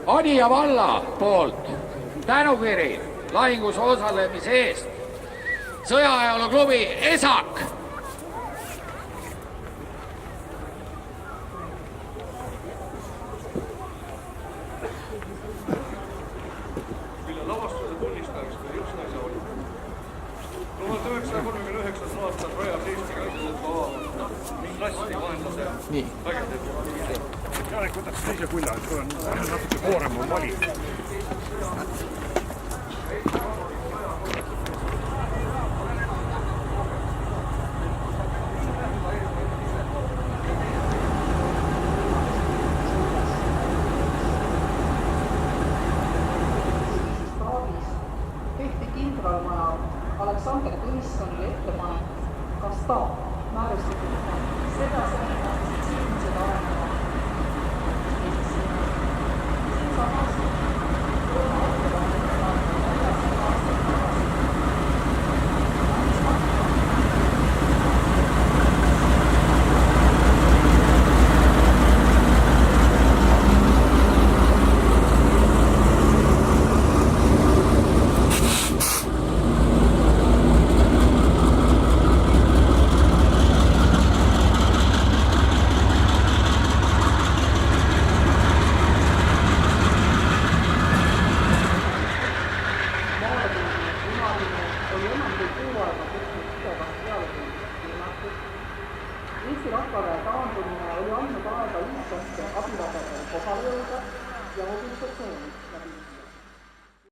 Anija valla poolt tänukiri lahingus osalemise eest. Sõjaajaloo klubi Esak. Mille lavastuse tunnistajaks ka jõustaisa oli. 1939. aastal rajas Eesti kaitsetööta avanud lasti vaenlase vägedega. Janek, võtaks teise kulla, et sul on natuke koorem on vali. tehti kindralmaja Aleksander Tõnissonile ettepanek, kas ta määruslikult seda silmised arenema. Siinsamas Eesti rahvaväe taandumine oli andnud aega liitlaste abivägedel kohale jõuda ja mobilisatsiooni läbi.